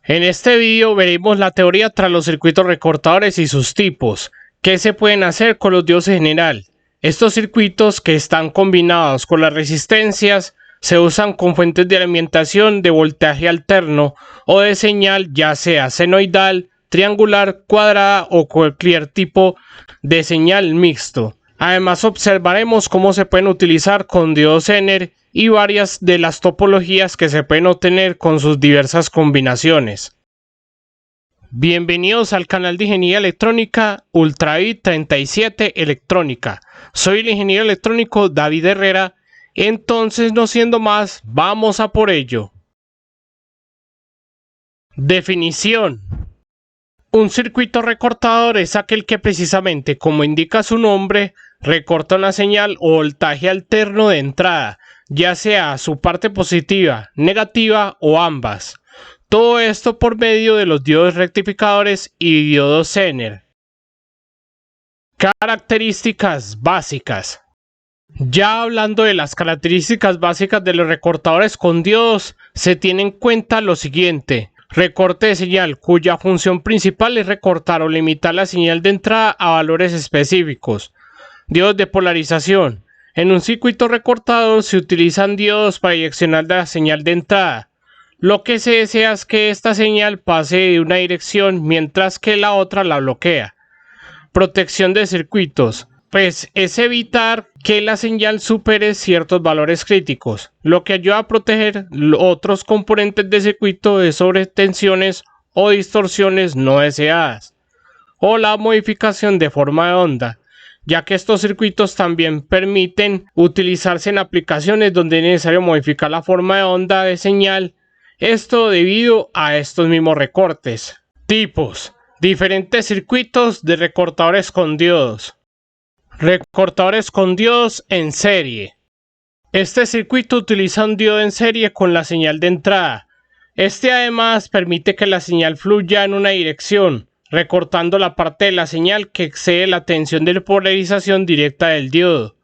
En este video veremos la teoría tras los circuitos recortadores y sus tipos, qué se pueden hacer con los diodos en general. Estos circuitos, que están combinados con las resistencias, se usan con fuentes de alimentación de voltaje alterno o de señal, ya sea senoidal, triangular, cuadrada o cualquier tipo de señal mixto. Además observaremos cómo se pueden utilizar con diodos Zener y varias de las topologías que se pueden obtener con sus diversas combinaciones. Bienvenidos al canal de Ingeniería Electrónica UltraBit 37 Electrónica. Soy el ingeniero electrónico David Herrera. Entonces, no siendo más, vamos a por ello. Definición. Un circuito recortador es aquel que precisamente, como indica su nombre, recorta una señal o voltaje alterno de entrada, ya sea su parte positiva, negativa o ambas. Todo esto por medio de los diodos rectificadores y diodos Zener. Características básicas. Ya hablando de las características básicas de los recortadores con diodos, se tiene en cuenta lo siguiente: recorte de señal cuya función principal es recortar o limitar la señal de entrada a valores específicos. Diodos de polarización. En un circuito recortador se utilizan diodos para direccionar la señal de entrada. Lo que se desea es que esta señal pase de una dirección mientras que la otra la bloquea. Protección de circuitos. Pues es evitar que la señal supere ciertos valores críticos, lo que ayuda a proteger otros componentes del circuito de sobretensiones o distorsiones no deseadas, o la modificación de forma de onda, ya que estos circuitos también permiten utilizarse en aplicaciones donde es necesario modificar la forma de onda de señal, esto debido a estos mismos recortes. Tipos. Diferentes circuitos de recortadores con diodos. Recortadores con diodos en serie. Este circuito utiliza un diodo en serie con la señal de entrada. Este además permite que la señal fluya en una dirección, recortando la parte de la señal que excede la tensión de polarización directa del diodo.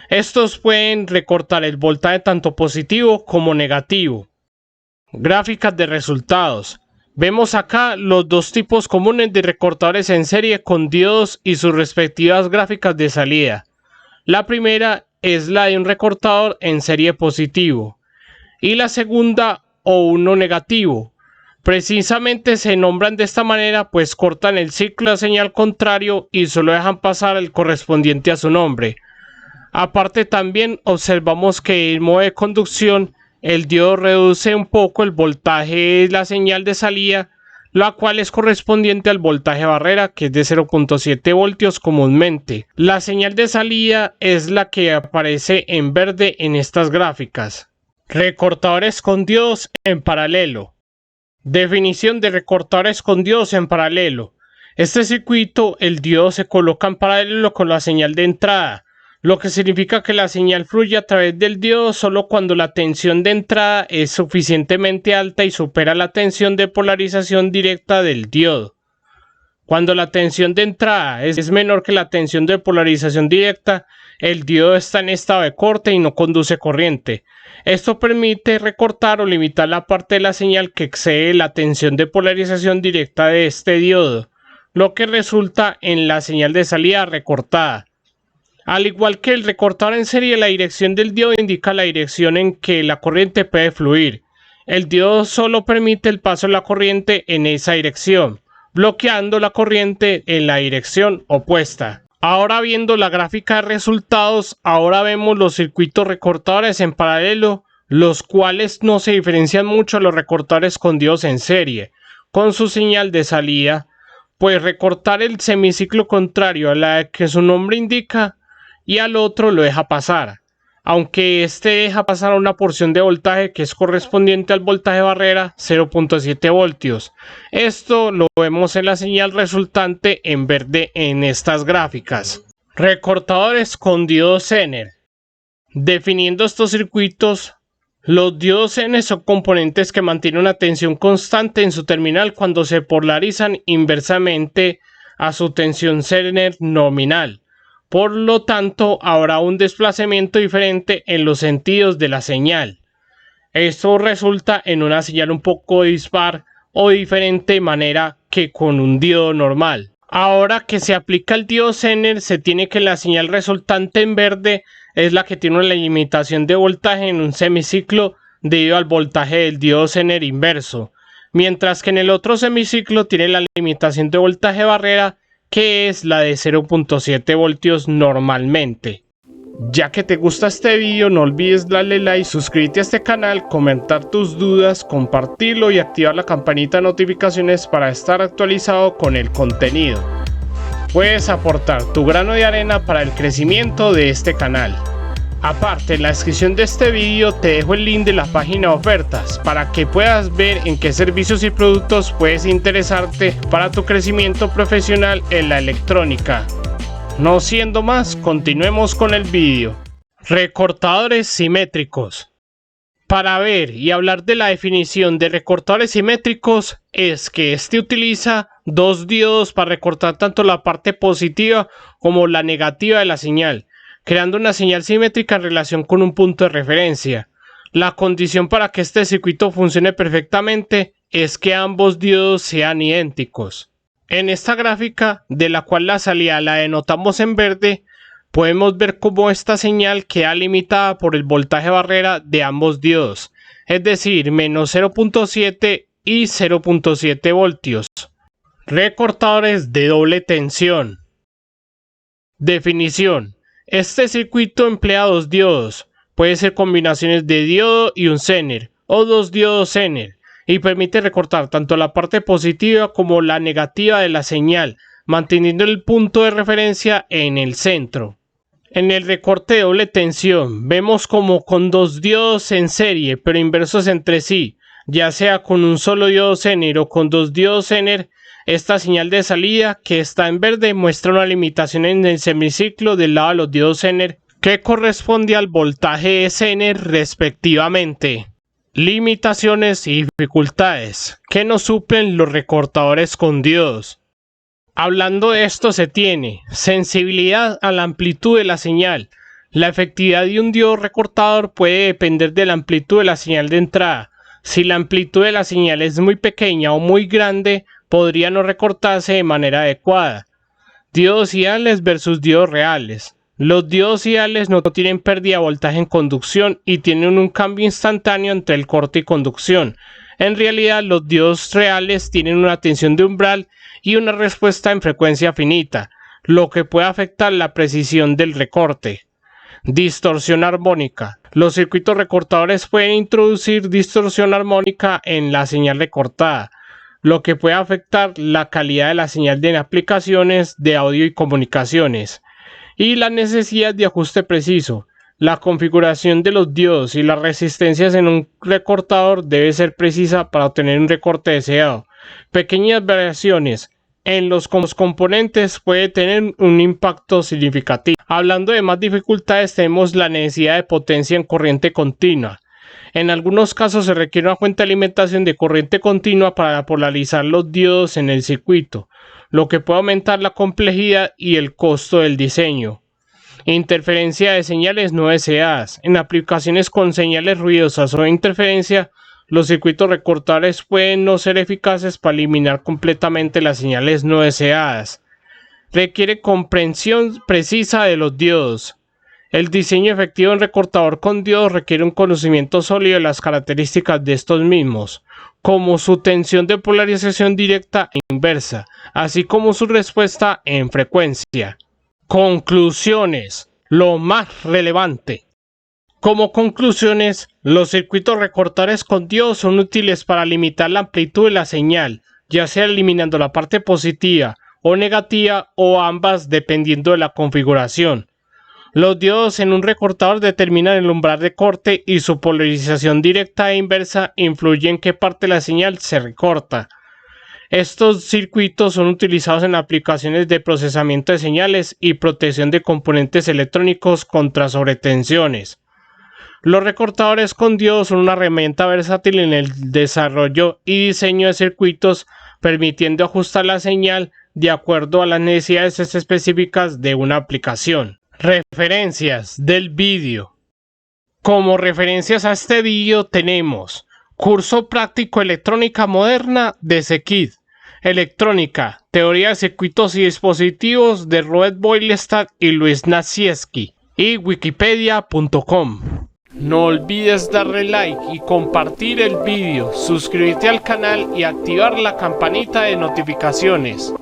Estos pueden recortar el voltaje tanto positivo como negativo. Gráficas de resultados. Vemos acá los dos tipos comunes de recortadores en serie con diodos y sus respectivas gráficas de salida. La primera es la de un recortador en serie positivo y la segunda o uno negativo. Precisamente se nombran de esta manera pues cortan el ciclo de señal contrario y solo dejan pasar el correspondiente a su nombre. Aparte también observamos que en modo de conducción el diodo reduce un poco el voltaje de la señal de salida, la cual es correspondiente al voltaje barrera, que es de 0.7 voltios comúnmente. La señal de salida es la que aparece en verde en estas gráficas. Recortadores con diodos en paralelo. Definición de recortadores con diodos en paralelo. Este circuito, el diodo se coloca en paralelo con la señal de entrada, lo que significa que la señal fluye a través del diodo solo cuando la tensión de entrada es suficientemente alta y supera la tensión de polarización directa del diodo. Cuando la tensión de entrada es menor que la tensión de polarización directa, el diodo está en estado de corte y no conduce corriente. Esto permite recortar o limitar la parte de la señal que excede la tensión de polarización directa de este diodo, lo que resulta en la señal de salida recortada. Al igual que el recortador en serie, la dirección del diodo indica la dirección en que la corriente puede fluir. El diodo solo permite el paso de la corriente en esa dirección, bloqueando la corriente en la dirección opuesta. Ahora viendo la gráfica de resultados, ahora vemos los circuitos recortadores en paralelo, los cuales no se diferencian mucho a los recortadores con diodos en serie, con su señal de salida, pues recortar el semiciclo contrario a la que su nombre indica, y al otro lo deja pasar, aunque este deja pasar a una porción de voltaje que es correspondiente al voltaje barrera 0.7 voltios. Esto lo vemos en la señal resultante en verde en estas gráficas. Recortadores con diodos Zener. Definiendo estos circuitos, los diodos Zener son componentes que mantienen una tensión constante en su terminal cuando se polarizan inversamente a su tensión Zener nominal. Por lo tanto, habrá un desplazamiento diferente en los sentidos de la señal. Esto resulta en una señal un poco dispar o diferente manera que con un diodo normal. Ahora que se aplica el diodo Zener, se tiene que la señal resultante en verde es la que tiene una limitación de voltaje en un semiciclo debido al voltaje del diodo Zener inverso, mientras que en el otro semiciclo tiene la limitación de voltaje barrera que es la de 0.7 voltios normalmente. Ya que te gusta este vídeo, no olvides darle like, suscribirte a este canal, comentar tus dudas, compartirlo y activar la campanita de notificaciones para estar actualizado con el contenido. Puedes aportar tu grano de arena para el crecimiento de este canal. Aparte, en la descripción de este vídeo te dejo el link de la página de ofertas para que puedas ver en qué servicios y productos puedes interesarte para tu crecimiento profesional en la electrónica. No siendo más, continuemos con el vídeo. Recortadores simétricos. Para ver y hablar de la definición de recortadores simétricos es que este utiliza dos diodos para recortar tanto la parte positiva como la negativa de la señal, creando una señal simétrica en relación con un punto de referencia. La condición para que este circuito funcione perfectamente es que ambos diodos sean idénticos. En esta gráfica, de la cual la salida la denotamos en verde, podemos ver cómo esta señal queda limitada por el voltaje barrera de ambos diodos, es decir, menos 0.7 y 0.7 voltios. Recortadores de doble tensión. Definición. Este circuito emplea dos diodos, puede ser combinaciones de diodo y un Zener, o dos diodos Zener, y permite recortar tanto la parte positiva como la negativa de la señal, manteniendo el punto de referencia en el centro. En el recorte de doble tensión, vemos como con dos diodos en serie, pero inversos entre sí, ya sea con un solo diodo Zener o con dos diodos Zener, esta señal de salida, que está en verde, muestra una limitación en el semiciclo del lado de los diodos Zener, que corresponde al voltaje de Zener respectivamente. Limitaciones y dificultades que nos suplen los recortadores con diodos. Hablando de esto, se tiene sensibilidad a la amplitud de la señal. La efectividad de un diodo recortador puede depender de la amplitud de la señal de entrada. Si la amplitud de la señal es muy pequeña o muy grande, podría no recortarse de manera adecuada. Diodos ideales versus diodos reales. Los diodos ideales no tienen pérdida de voltaje en conducción y tienen un cambio instantáneo entre el corte y conducción. En realidad, los diodos reales tienen una tensión de umbral y una respuesta en frecuencia finita, lo que puede afectar la precisión del recorte. Distorsión armónica. Los circuitos recortadores pueden introducir distorsión armónica en la señal recortada, lo que puede afectar la calidad de la señal en aplicaciones de audio y comunicaciones. Y la necesidad de ajuste preciso. La configuración de los diodos y las resistencias en un recortador debe ser precisa para obtener un recorte deseado. Pequeñas variaciones en los componentes puede tener un impacto significativo. Hablando de más dificultades, tenemos la necesidad de potencia en corriente continua. En algunos casos se requiere una fuente de alimentación de corriente continua para polarizar los diodos en el circuito, lo que puede aumentar la complejidad y el costo del diseño. Interferencia de señales no deseadas. En aplicaciones con señales ruidosas o interferencia, los circuitos recortadores pueden no ser eficaces para eliminar completamente las señales no deseadas. Requiere comprensión precisa de los diodos. El diseño efectivo en recortador con diodos requiere un conocimiento sólido de las características de estos mismos, como su tensión de polarización directa e inversa, así como su respuesta en frecuencia. Conclusiones. Lo más relevante. Como conclusiones, los circuitos recortadores con diodos son útiles para limitar la amplitud de la señal, ya sea eliminando la parte positiva o negativa o ambas dependiendo de la configuración. Los diodos en un recortador determinan el umbral de corte y su polarización directa e inversa influye en qué parte de la señal se recorta. Estos circuitos son utilizados en aplicaciones de procesamiento de señales y protección de componentes electrónicos contra sobretensiones. Los recortadores con diodos son una herramienta versátil en el desarrollo y diseño de circuitos, permitiendo ajustar la señal de acuerdo a las necesidades específicas de una aplicación. Referencias del vídeo. Como referencias a este vídeo tenemos Curso práctico electrónica moderna de SECID. Electrónica, teoría de circuitos y dispositivos de Robert Boylestad y Luis Nasiewski. Y wikipedia.com. No olvides darle like y compartir el vídeo, suscribirte al canal y activar la campanita de notificaciones.